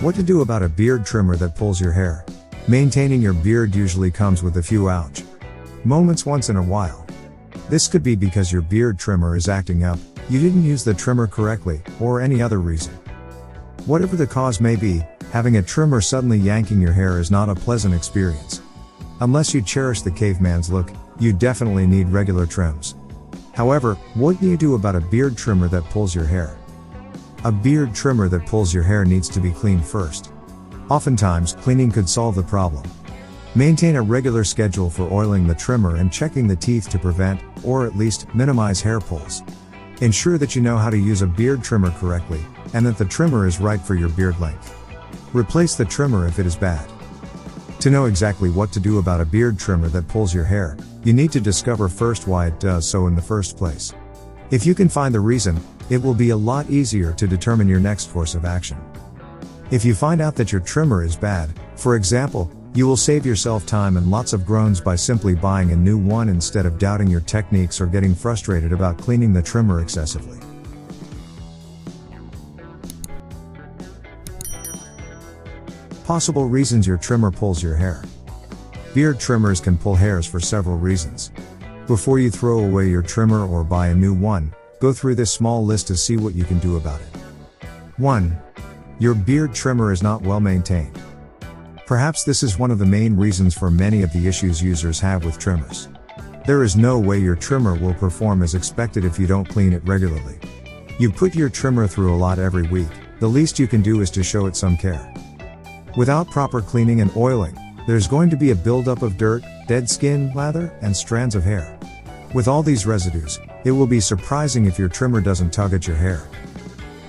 What to do about a beard trimmer that pulls your hair? Maintaining your beard usually comes with a few ouch moments once in a while. This could be because your beard trimmer is acting up, you didn't use the trimmer correctly, or any other reason. Whatever the cause may be, having a trimmer suddenly yanking your hair is not a pleasant experience. Unless you cherish the caveman's look, you definitely need regular trims. However, what do you do about a beard trimmer that pulls your hair? A beard trimmer that pulls your hair needs to be cleaned first. Oftentimes, cleaning could solve the problem. Maintain a regular schedule for oiling the trimmer and checking the teeth to prevent, or at least, minimize hair pulls. Ensure that you know how to use a beard trimmer correctly, and that the trimmer is right for your beard length. Replace the trimmer if it is bad. To know exactly what to do about a beard trimmer that pulls your hair, you need to discover first why it does so in the first place. If you can find the reason, it will be a lot easier to determine your next course of action. If you find out that your trimmer is bad, for example, you will save yourself time and lots of groans by simply buying a new one instead of doubting your techniques or getting frustrated about cleaning the trimmer excessively. Possible reasons your trimmer pulls your hair. Beard trimmers can pull hairs for several reasons. Before you throw away your trimmer or buy a new one, go through this small list to see what you can do about it. 1. Your beard trimmer is not well maintained. Perhaps this is one of the main reasons for many of the issues users have with trimmers. There is no way your trimmer will perform as expected if you don't clean it regularly. You put your trimmer through a lot every week, the least you can do is to show it some care. Without proper cleaning and oiling, there's going to be a buildup of dirt, dead skin, lather, and strands of hair. With all these residues, it will be surprising if your trimmer doesn't tug at your hair.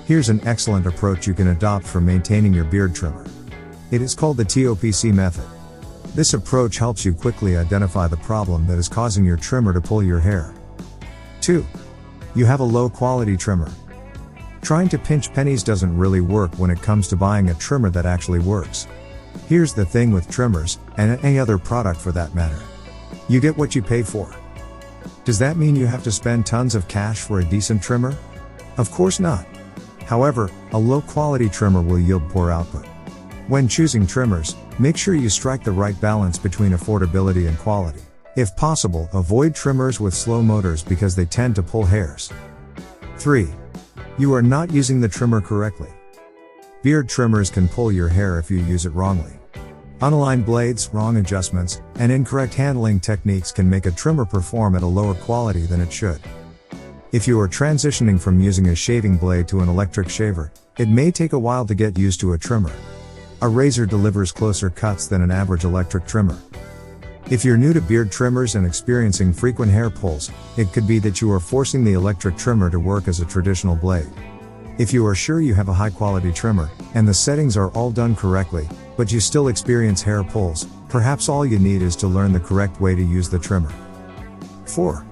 Here's an excellent approach you can adopt for maintaining your beard trimmer. It is called the TOPC method. This approach helps you quickly identify the problem that is causing your trimmer to pull your hair. 2. You have a low quality trimmer. Trying to pinch pennies doesn't really work when it comes to buying a trimmer that actually works. Here's the thing with trimmers, and any other product for that matter. You get what you pay for. Does that mean you have to spend tons of cash for a decent trimmer? Of course not. However, a low quality trimmer will yield poor output. When choosing trimmers, make sure you strike the right balance between affordability and quality. If possible, avoid trimmers with slow motors because they tend to pull hairs. 3. You are not using the trimmer correctly. Beard trimmers can pull your hair if you use it wrongly. Unaligned blades, wrong adjustments, and incorrect handling techniques can make a trimmer perform at a lower quality than it should. If you are transitioning from using a shaving blade to an electric shaver, it may take a while to get used to a trimmer. A razor delivers closer cuts than an average electric trimmer. If you're new to beard trimmers and experiencing frequent hair pulls, it could be that you are forcing the electric trimmer to work as a traditional blade. If you are sure you have a high-quality trimmer, and the settings are all done correctly, but you still experience hair pulls, perhaps all you need is to learn the correct way to use the trimmer. 4.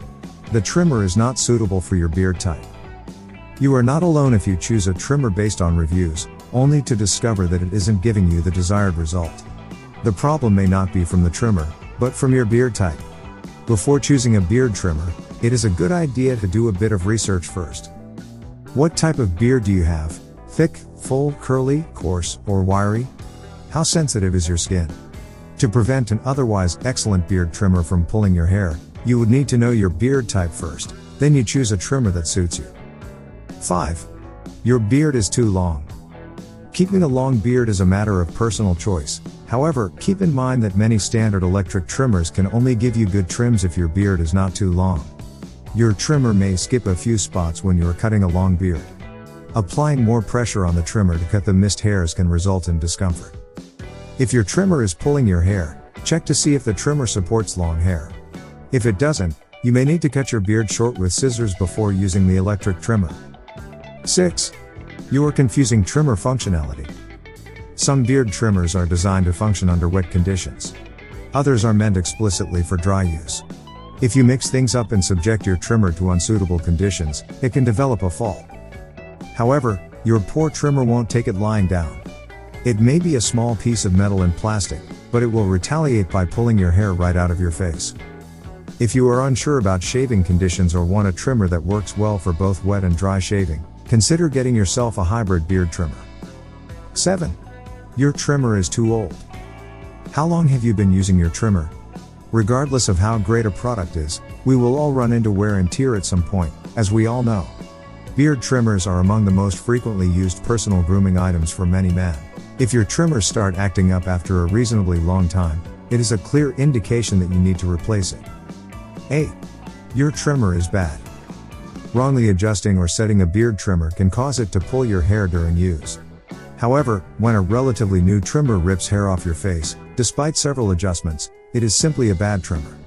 The trimmer is not suitable for your beard type. You are not alone if you choose a trimmer based on reviews, only to discover that it isn't giving you the desired result. The problem may not be from the trimmer, but from your beard type. Before choosing a beard trimmer, it is a good idea to do a bit of research first. What type of beard do you have? Thick, full, curly, coarse, or wiry? How sensitive is your skin? To prevent an otherwise excellent beard trimmer from pulling your hair, you would need to know your beard type first, then you choose a trimmer that suits you. 5. Your beard is too long. Keeping a long beard is a matter of personal choice. However, keep in mind that many standard electric trimmers can only give you good trims if your beard is not too long. Your trimmer may skip a few spots when you are cutting a long beard. Applying more pressure on the trimmer to cut the missed hairs can result in discomfort. If your trimmer is pulling your hair, check to see if the trimmer supports long hair. If it doesn't, you may need to cut your beard short with scissors before using the electric trimmer. 6. You are confusing trimmer functionality. Some beard trimmers are designed to function under wet conditions. Others are meant explicitly for dry use. If you mix things up and subject your trimmer to unsuitable conditions, it can develop a fault. However, your poor trimmer won't take it lying down. It may be a small piece of metal and plastic, but it will retaliate by pulling your hair right out of your face. If you are unsure about shaving conditions or want a trimmer that works well for both wet and dry shaving, consider getting yourself a hybrid beard trimmer. 7. Your trimmer is too old. How long have you been using your trimmer? Regardless of how great a product is, we will all run into wear and tear at some point, as we all know. Beard trimmers are among the most frequently used personal grooming items for many men. If your trimmers start acting up after a reasonably long time, it is a clear indication that you need to replace it. 8. Your trimmer is bad. Wrongly adjusting or setting a beard trimmer can cause it to pull your hair during use. However, when a relatively new trimmer rips hair off your face, despite several adjustments, it is simply a bad trimmer.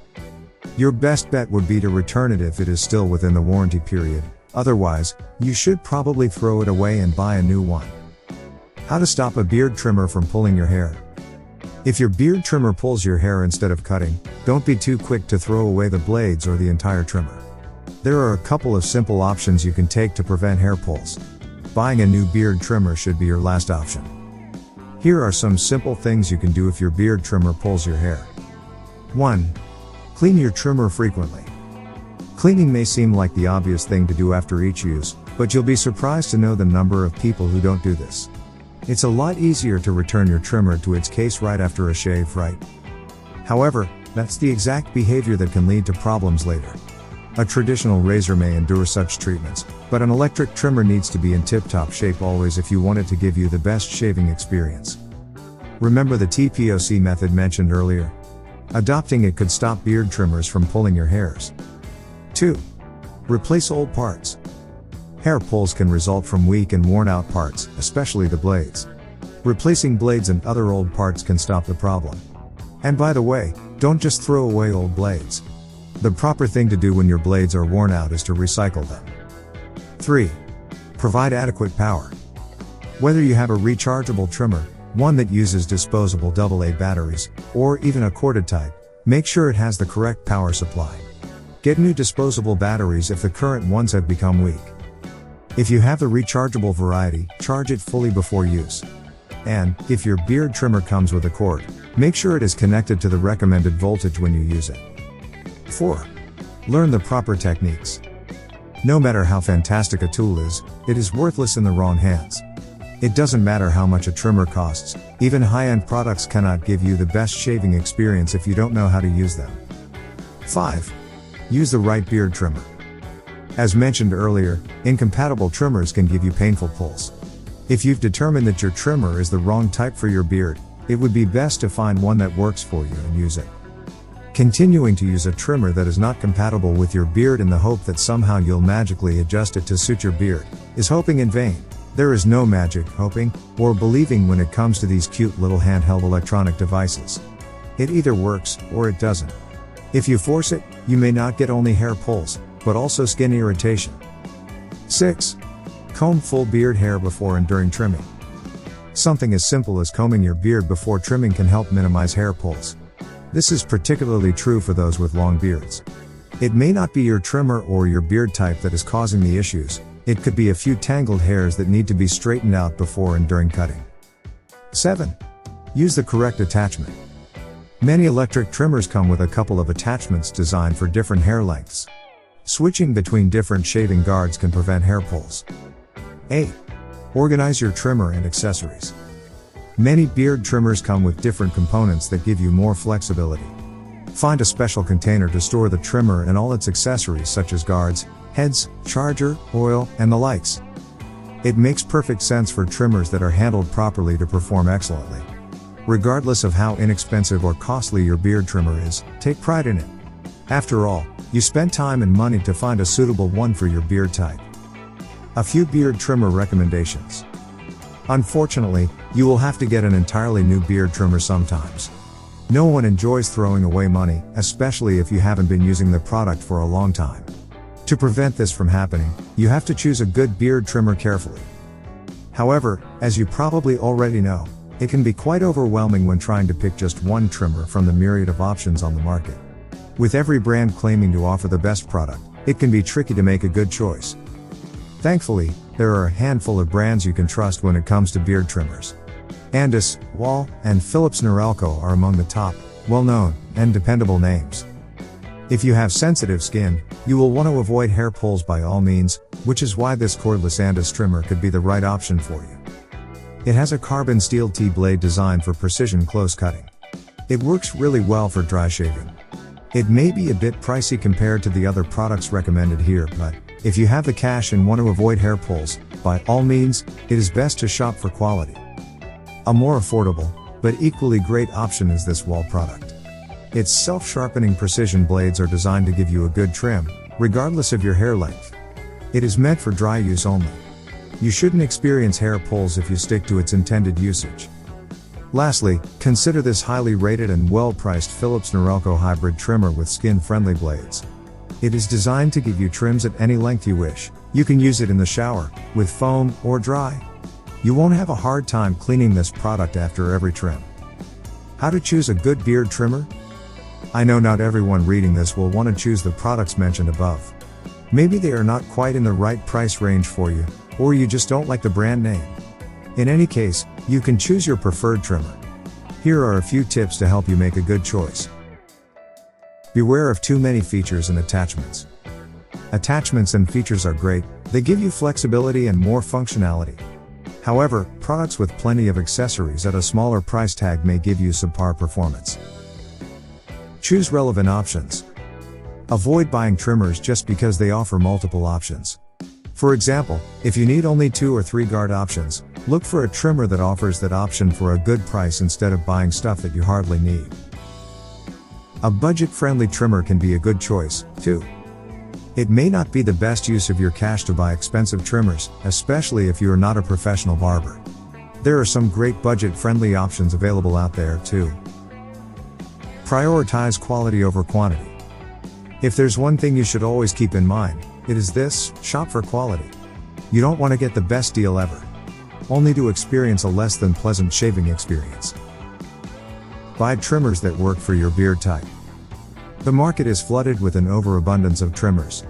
Your best bet would be to return it if it is still within the warranty period. Otherwise, you should probably throw it away and buy a new one. How to stop a beard trimmer from pulling your hair. If your beard trimmer pulls your hair instead of cutting, don't be too quick to throw away the blades or the entire trimmer. There are a couple of simple options you can take to prevent hair pulls. Buying a new beard trimmer should be your last option. Here are some simple things you can do if your beard trimmer pulls your hair. 1. Clean your trimmer frequently. Cleaning may seem like the obvious thing to do after each use, but you'll be surprised to know the number of people who don't do this. It's a lot easier to return your trimmer to its case right after a shave, right? However, that's the exact behavior that can lead to problems later. A traditional razor may endure such treatments, but an electric trimmer needs to be in tip-top shape always if you want it to give you the best shaving experience. Remember the TPOC method mentioned earlier? Adopting it could stop beard trimmers from pulling your hairs. 2. Replace old parts. Hair pulls can result from weak and worn out parts, especially the blades. Replacing blades and other old parts can stop the problem. And by the way, don't just throw away old blades. The proper thing to do when your blades are worn out is to recycle them. 3. Provide adequate power. Whether you have a rechargeable trimmer, one that uses disposable AA batteries, or even a corded type, make sure it has the correct power supply. Get new disposable batteries if the current ones have become weak. If you have the rechargeable variety, charge it fully before use. And, if your beard trimmer comes with a cord, make sure it is connected to the recommended voltage when you use it. 4. Learn the proper techniques. No matter how fantastic a tool is, it is worthless in the wrong hands. It doesn't matter how much a trimmer costs, even high-end products cannot give you the best shaving experience if you don't know how to use them. 5. Use the right beard trimmer. As mentioned earlier, incompatible trimmers can give you painful pulls. If you've determined that your trimmer is the wrong type for your beard, it would be best to find one that works for you and use it. Continuing to use a trimmer that is not compatible with your beard in the hope that somehow you'll magically adjust it to suit your beard is hoping in vain. There is no magic, hoping, or believing when it comes to these cute little handheld electronic devices. It either works, or it doesn't. If you force it, you may not get only hair pulls, but also skin irritation. 6. Comb full beard hair before and during trimming. Something as simple as combing your beard before trimming can help minimize hair pulls. This is particularly true for those with long beards. It may not be your trimmer or your beard type that is causing the issues, it could be a few tangled hairs that need to be straightened out before and during cutting. 7. Use the correct attachment. Many electric trimmers come with a couple of attachments designed for different hair lengths. Switching between different shaving guards can prevent hair pulls. 8. Organize your trimmer and accessories. Many beard trimmers come with different components that give you more flexibility. Find a special container to store the trimmer and all its accessories such as guards, heads, charger, oil, and the likes. It makes perfect sense for trimmers that are handled properly to perform excellently. Regardless of how inexpensive or costly your beard trimmer is, take pride in it. After all, you spent time and money to find a suitable one for your beard type. A few beard trimmer recommendations. Unfortunately, you will have to get an entirely new beard trimmer sometimes. No one enjoys throwing away money, especially if you haven't been using the product for a long time. To prevent this from happening, you have to choose a good beard trimmer carefully. However, as you probably already know, it can be quite overwhelming when trying to pick just one trimmer from the myriad of options on the market. With every brand claiming to offer the best product, it can be tricky to make a good choice. Thankfully, there are a handful of brands you can trust when it comes to beard trimmers. Andis, Wahl, and Philips Norelco are among the top, well-known, and dependable names. If you have sensitive skin, you will want to avoid hair pulls by all means, which is why this cordless Andis trimmer could be the right option for you. It has a carbon steel T-blade designed for precision close cutting. It works really well for dry shaving. It may be a bit pricey compared to the other products recommended here, but if you have the cash and want to avoid hair pulls, by all means, it is best to shop for quality. A more affordable, but equally great option is this wall product. Its self-sharpening precision blades are designed to give you a good trim, regardless of your hair length. It is meant for dry use only. You shouldn't experience hair pulls if you stick to its intended usage. Lastly, consider this highly rated and well-priced Philips Norelco hybrid trimmer with skin-friendly blades. It is designed to give you trims at any length you wish. You can use it in the shower, with foam, or dry. You won't have a hard time cleaning this product after every trim. How to choose a good beard trimmer? I know not everyone reading this will want to choose the products mentioned above. Maybe they are not quite in the right price range for you, or you just don't like the brand name. In any case, you can choose your preferred trimmer. Here are a few tips to help you make a good choice. Beware of too many features and attachments. Attachments and features are great, they give you flexibility and more functionality. However, products with plenty of accessories at a smaller price tag may give you subpar performance. Choose relevant options. Avoid buying trimmers just because they offer multiple options. For example, if you need only 2 or 3 guard options, look for a trimmer that offers that option for a good price instead of buying stuff that you hardly need. A budget-friendly trimmer can be a good choice, too. It may not be the best use of your cash to buy expensive trimmers, especially if you are not a professional barber. There are some great budget-friendly options available out there, too. Prioritize quality over quantity. If there's one thing you should always keep in mind, it is this: shop for quality. You don't want to get the best deal ever, only to experience a less than pleasant shaving experience. Buy trimmers that work for your beard type. The market is flooded with an overabundance of trimmers.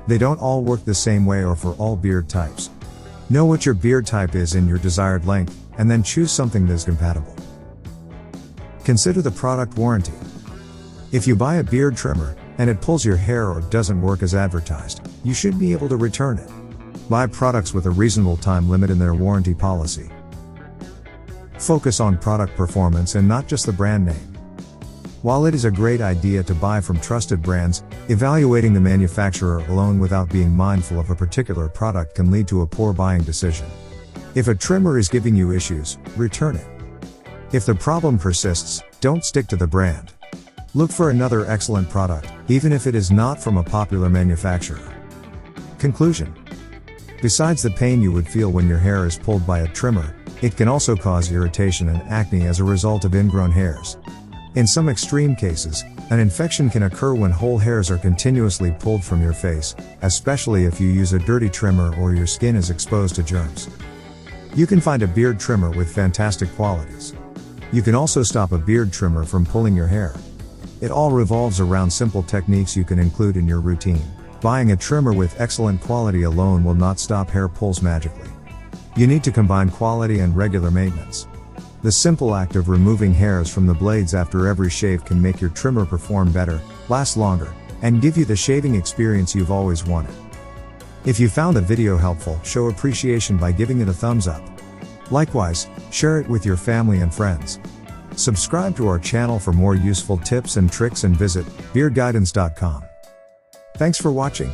They don't all work the same way or for all beard types. Know what your beard type is in your desired length, and then choose something that is compatible. Consider the product warranty. If you buy a beard trimmer, and it pulls your hair or doesn't work as advertised, you should be able to return it. Buy products with a reasonable time limit in their warranty policy. Focus on product performance and not just the brand name. While it is a great idea to buy from trusted brands, evaluating the manufacturer alone without being mindful of a particular product can lead to a poor buying decision. If a trimmer is giving you issues, return it. If the problem persists, don't stick to the brand. Look for another excellent product, even if it is not from a popular manufacturer. Conclusion. Besides the pain you would feel when your hair is pulled by a trimmer, it can also cause irritation and acne as a result of ingrown hairs. In some extreme cases, an infection can occur when whole hairs are continuously pulled from your face, especially if you use a dirty trimmer or your skin is exposed to germs. You can find a beard trimmer with fantastic qualities. You can also stop a beard trimmer from pulling your hair. It all revolves around simple techniques you can include in your routine. Buying a trimmer with excellent quality alone will not stop hair pulls magically. You need to combine quality and regular maintenance. The simple act of removing hairs from the blades after every shave can make your trimmer perform better, last longer, and give you the shaving experience you've always wanted. If you found the video helpful, show appreciation by giving it a thumbs up. Likewise, share it with your family and friends. Subscribe to our channel for more useful tips and tricks and visit beardguidance.com. Thanks for watching.